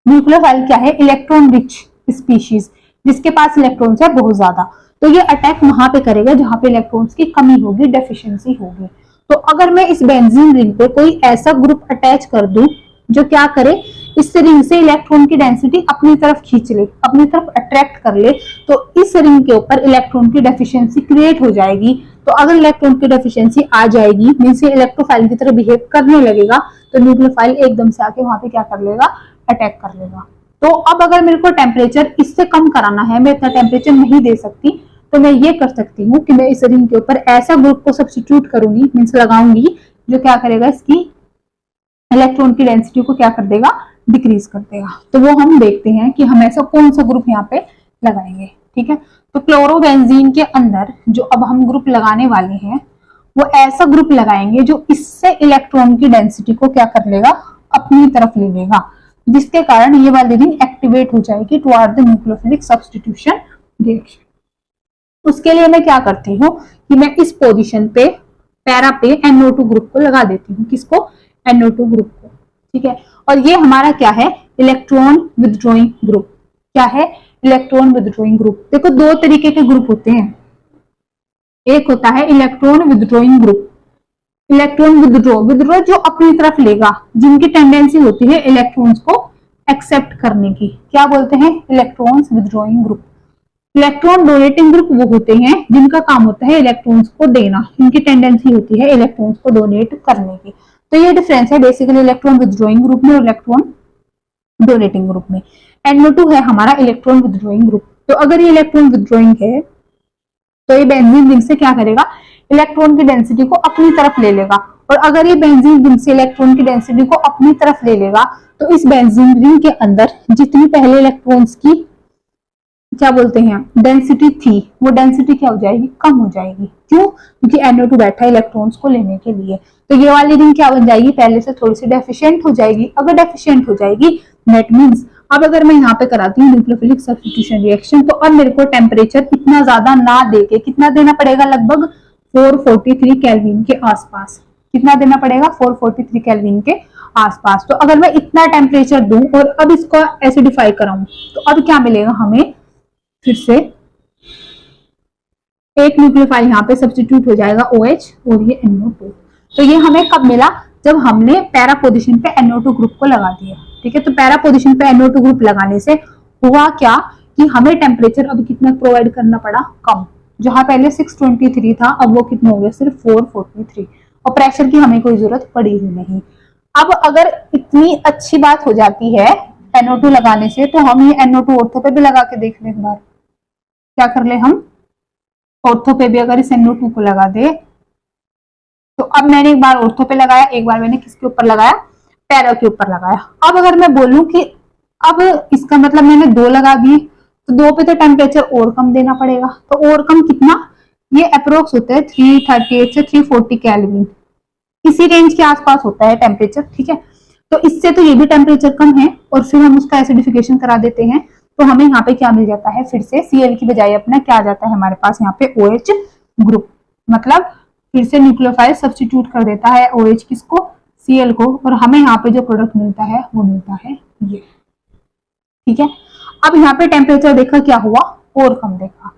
न्यूक्लियोफाइल क्या है, इलेक्ट्रॉन रिच स्पीशीज, जिसके पास इलेक्ट्रॉन्स है बहुत ज्यादा, तो ये अटैक वहां पे करेगा जहां पे इलेक्ट्रॉन्स की कमी होगी, डेफिशिएंसी होगी। तो अगर मैं इस बेंजीन रिंग पे कोई ऐसा ग्रुप अटैच कर दूं जो क्या करे, इस रिंग से इलेक्ट्रॉन की डेंसिटी अपनी तरफ खींच ले, अपनी तरफ अट्रैक्ट कर ले, तो इस रिंग के ऊपर इलेक्ट्रॉन की डेफिशिएंसी क्रिएट हो जाएगी। तो अगर इलेक्ट्रॉन की डेफिशिएंसी आ जाएगी, मींस ये इलेक्ट्रोफाइल की तरह बिहेव करने लगेगा, तो न्यूक्लियोफाइल एकदम से आके वहां पे क्या कर लेगा, अटैक कर लेगा। तो अब अगर मेरे को टेम्परेचर इससे कम कराना है, मैं इतना टेम्परेचर नहीं दे सकती, तो मैं ये कर सकती हूँ कि मैं इस रिंग के ऊपर ऐसा ग्रुप को सब्स्टिट्यूट करूंगी, मीन्स लगाऊंगी, जो क्या करेगा, इसकी इलेक्ट्रॉन की डेंसिटी को क्या कर देगा, डिक्रीज कर देगा। तो वो हम देखते हैं कि हम ऐसा कौन सा ग्रुप यहाँ पे लगाएंगे। ठीक है, तो क्लोरोबेंजीन के अंदर जो अब हम ग्रुप लगाने वाले हैं, वो ऐसा ग्रुप लगाएंगे जो इससे इलेक्ट्रॉन की डेंसिटी को क्या कर लेगा, अपनी तरफ ले लेगा, जिसके कारण ये वाली रिंग एक्टिवेट हो जाएगी toward the nucleophilic substitution reaction. उसके लिए मैं क्या करती हूँ कि मैं इस पोजीशन पे पैरा पे NO2 ग्रुप को लगा देती हूँ। किसको, NO2 ग्रुप को। ठीक है, और ये हमारा क्या है, इलेक्ट्रॉन विथड्रॉइंग ग्रुप। क्या है, इलेक्ट्रॉन विथड्रॉइंग ग्रुप। देखो दो तरीके के ग्रुप होते हैं, एक होता है electron withdrawing group, electron withdraw जो अपनी तरफ लेगा, जिनकी टेंडेंसी होती है इलेक्ट्रॉन्स को एक्सेप्ट करने की, क्या बोलते हैं, electrons withdrawing group. Electron donating group वो होते हैं जिनका काम होता है इलेक्ट्रॉन्स को देना, इनकी टेंडेंसी होती है इलेक्ट्रॉन्स को डोनेट करने की। तो ये डिफरेंस है बेसिकली इलेक्ट्रॉन विथड्रॉइंग ग्रुप में और इलेक्ट्रॉन डोनेटिंग ग्रुप में। NO2 है हमारा इलेक्ट्रॉन विथड्रॉइंग ग्रुप। तो अगर ये इलेक्ट्रॉन विथड्रॉइंग है, तो ये बेंजीन रिंग से क्या करेगा, इलेक्ट्रॉन की डेंसिटी को अपनी तरफ ले लेगा। और अगर ये बेंजीन रिंग से इलेक्ट्रॉन की डेंसिटी को अपनी तरफ ले लेगा, तो इस बेंजीन रिंग के अंदर जितनी पहले इलेक्ट्रॉन्स की क्या बोलते हैं डेंसिटी थी, वो डेंसिटी क्या हो जाएगी, कम हो जाएगी। क्यों, क्योंकि NO2 बैठा है इलेक्ट्रॉन्स को लेने के लिए। तो ये वाली रिंग क्या बन जाएगी, पहले से थोड़ी सी डेफिशिएंट हो जाएगी। अगर डेफिशिएंट हो जाएगी, दैट मींस अब अगर मैं यहाँ पे कराती हूँ न्यूक्लियोफिलिक सब्स्टिट्यूशन रिएक्शन, तो अब मेरे को टेम्परेचर इतना ज्यादा ना देके कितना देना पड़ेगा, लगभग 443 केल्विन के आसपास। कितना देना पड़ेगा, 443 केल्विन के आसपास। तो अगर मैं इतना टेम्परेचर दूं और अब इसको एसिडिफाई कराऊं, तो अब क्या मिलेगा हमें, फिर से एक न्यूक्लियोफाइल यहाँ पे सब्स्टिट्यूट हो जाएगा OH और ये NO2। तो ये हमें कब मिला, जब हमने पैरा पोजीशन पे NO2 ग्रुप को लगा दिया। ठीक है, तो पैरा पोजीशन पे NO2 ग्रुप लगाने से हुआ क्या कि हमें टेम्परेचर अब कितना प्रोवाइड करना पड़ा, कम। जहां पहले 623 था, अब वो कितना हो गया, सिर्फ 443। और प्रेशर की हमें कोई जरूरत पड़ी ही नहीं। अब अगर इतनी अच्छी बात हो जाती है NO2 लगाने से, तो हम ये NO2 ऑर्थो पे भी लगा के देख लें एक बार। क्या कर ले, हम ऑर्थो पे भी अगर इस NO2 को लगा दे, तो अब मैंने एक बार ऑर्थो पे लगाया, एक बार मैंने किसके ऊपर लगाया, पैरा के ऊपर लगाया। अब अगर मैं बोलूं कि अब इसका मतलब मैंने 2 लगा दिए, तो 2 पे तो टेम्परेचर और कम देना पड़ेगा। तो और कम कितना, ये अप्रोक्स होता है 338 से 340 केल्विन, इसी रेंज के आसपास होता है टेम्परेचर। ठीक है, तो इससे तो ये भी टेम्परेचर कम है, और फिर हम उसका एसिडिफिकेशन करा देते हैं, तो हमें यहाँ पे क्या मिल जाता है, फिर से Cl की बजाय अपना क्या आ जाता है हमारे पास यहाँ पे OH ग्रुप। मतलब फिर से न्यूक्लियोफाइल सब्स्टिट्यूट कर देता है OH किसको, Cl को, और हमें यहाँ पे जो प्रोडक्ट मिलता है वो मिलता है ये। ठीक है, अब यहाँ पे टेम्परेचर देखा क्या हुआ, और कम देखा।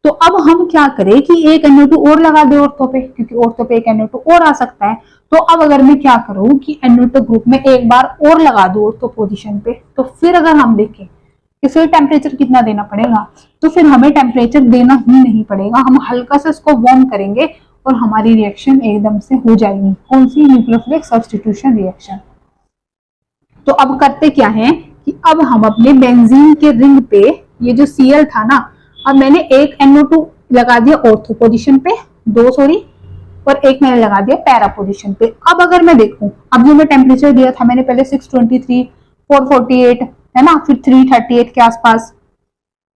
तो अब हम क्या करें कि एक NO2 और लगा दे ऑर्थो पे, क्योंकि ऑर्थो पे एक NO2 और आ सकता है। तो अब अगर मैं क्या करूं कि NO2 ग्रुप में एक बार और लगा दूं ऑर्थो पोजीशन पे, तो फिर अगर हम देखें कि फिर टेम्परेचर कितना देना पड़ेगा, तो फिर हमें टेम्परेचर देना ही नहीं पड़ेगा। हम हल्का सा इसको वार्म करेंगे और हमारी रिएक्शन एकदम से हो जाएगी। कौन सी, न्यूक्लियोफिलिक सब्स्टिट्यूशन रिएक्शन। तो अब करते क्या है कि अब हम अपने बेंजीन के रिंग पे ये जो Cl था ना, अब मैंने एक NO2 लगा दिया ऑर्थो पोजीशन पे, 2 सॉरी, और एक मैंने लगा दिया पैरा पोजीशन पे। अब अगर मैं देखूं, अब जो मैं टेम्परेचर दिया था मैंने पहले 623, 448 है ना, फिर 338 के आसपास,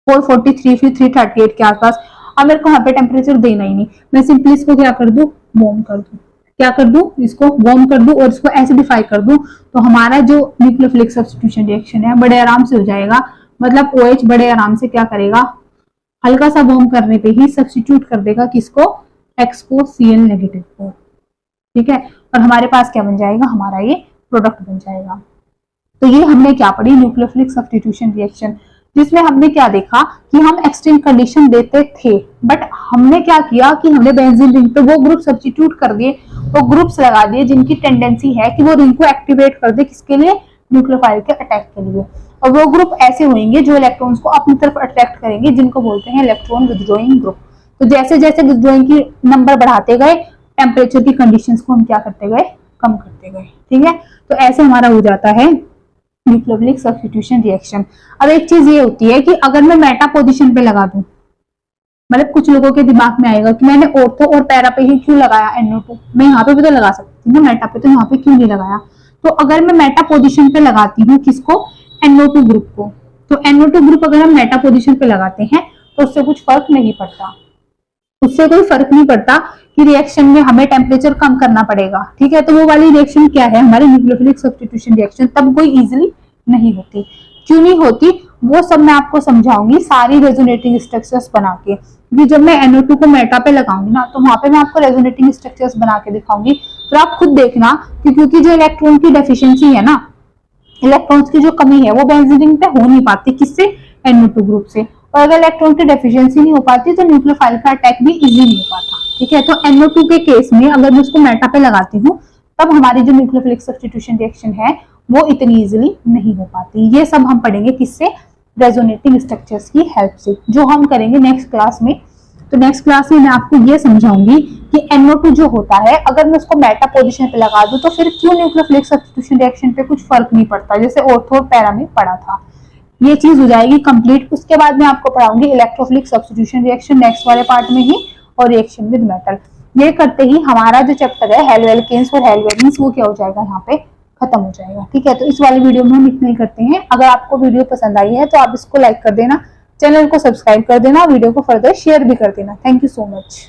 443, फिर 338 के आसपास। अब मेरे को यहाँ पे टेम्परेचर देना ही नहीं, मैं सिंपली इसको क्या कर दूं, वार्म कर दूं। क्या कर दूं, इसको वार्म कर दूं और इसको एसिडिफाई कर दूं, तो हमारा जो न्यूक्लियोफिलिक सब्स्टिट्यूशन रिएक्शन है बड़े आराम से हो जाएगा। मतलब OH बड़े आराम से क्या करेगा, हल्का सा वार्म करने पे ही सब्स्टिट्यूट कर देगा किसको, X को, Cl नेगेटिव को। ठीक है, और हमारे पास क्या बन जाएगा, हमारा ये प्रोडक्ट बन जाएगा। तो ये हमने क्या पढ़ी, न्यूक्लियोफिलिक सब्स्टिट्यूशन रिएक्शन, जिसमें हमने क्या देखा कि हम एक्सट्रीम कंडीशन देते थे, बट हमने क्या किया कि हमने बेंजीन रिंग पे वो ग्रुप सब्स्टिट्यूट कर दिए, वो ग्रुप्स लगा दिए जिनकी टेंडेंसी है कि वो रिंग को एक्टिवेट कर दे, किसके लिए, न्यूक्लियोफाइल के अटैक के लिए। और वो ग्रुप ऐसे होंगे जो इलेक्ट्रॉन्स को अपनी तरफ अट्रैक्ट करेंगे, जिनको बोलते हैं इलेक्ट्रॉन विथड्रॉइंग ग्रुप। तो जैसे जैसे विथड्रॉइंग की नंबर बढ़ाते गए, टेम्परेचर की कंडीशंस को हम क्या करते गए, कम करते गए। ठीक है, तो ऐसे हमारा हो जाता है न्यूक्लियोफिलिक सब्स्टिट्यूशन रिएक्शन। अब एक चीज ये होती है कि अगर मैं मेटा पोजीशन पे लगा दूं, मतलब कुछ लोगों के दिमाग में आएगा कि मैंने ऑर्थो और पैरा पे ही क्यों लगाया NO2, मैं यहाँ पे भी तो लगा सकती हूँ ना मेटा पे, तो यहाँ पे क्यों नहीं लगाया। तो अगर मैं मेटा पोजीशन पे लगाती हूँ किसको, NO2 ग्रुप को, तो NO2 ग्रुप अगर हम मेटा पोजीशन पे लगाते हैं तो उससे कुछ फर्क नहीं पड़ता, उससे कोई फर्क नहीं पड़ता कि रिएक्शन में हमें टेम्परेचर कम करना पड़ेगा। ठीक है, तो वो वाली रिएक्शन क्या है, हमारी न्यूक्लियोफिलिक सब्स्टिट्यूशन रिएक्शन, तब कोई इजीली नहीं होती। क्यों नहीं होती, वो सब मैं आपको समझाऊंगी सारी रेजोनेटिंग स्ट्रक्चर्स बना के। जब मैं NO2 को मेटा पे लगाऊंगी ना, तो वहां पे मैं आपको रेजोनेटिंग स्ट्रक्चर्स बना के दिखाऊंगी, तो आप खुद देखना कि क्योंकि जो इलेक्ट्रॉन की डेफिशिएंसी है ना, इलेक्ट्रॉन्स की जो कमी है वो बेंजीन रिंग पे हो नहीं पाती, किससे, NO2 ग्रुप से। और अगर इलेक्ट्रॉन की डेफिशिएंसी नहीं हो पाती तो न्यूक्लियोफाइल का अटैक भी इजी नहीं हो पाता। ठीक है, तो NO2 के केस में अगर मैं उसको मेटा पे लगाती हूँ, तब हमारी जो न्यूक्लियोफिलिक सब्स्टिट्यूशन रिएक्शन है वो इतनी इजीली नहीं हो पाती। ये सब हम पढ़ेंगे किससे, रेजोनेटिंग स्ट्रक्चर्स की हेल्प से, जो हम करेंगे नेक्स्ट क्लास में। तो नेक्स्ट क्लास में मैं आपको ये समझाऊंगी कि NO2 जो होता है, अगर मैं उसको मेटा पोजीशन पे लगा दूं तो फिर क्यों न्यूक्लियोफिलिक सब्स्टिट्यूशन रिएक्शन पे कुछ फर्क नहीं पड़ता, जैसे ऑर्थो और पैरा में पड़ा था। ये चीज हो जाएगी कंप्लीट। उसके बाद मैं आपको पढ़ाऊंगी इलेक्ट्रोफिलिक सब्स्टिट्यूशन रिएक्शन नेक्स्ट वाले पार्ट में ही, और रिएक्शन विद मेटल। ये करते ही हमारा जो चैप्टर है हेलोएल्केन्स और हेलोएरीन्स वो क्या हो जाएगा, यहाँ पे खत्म हो जाएगा। ठीक है, तो इस वाली वीडियो में हम इतना ही करते हैं। अगर आपको वीडियो पसंद आई है तो आप इसको लाइक कर देना, चैनल को सब्सक्राइब कर देना, वीडियो को फर्दर शेयर भी कर देना। Thank you so much.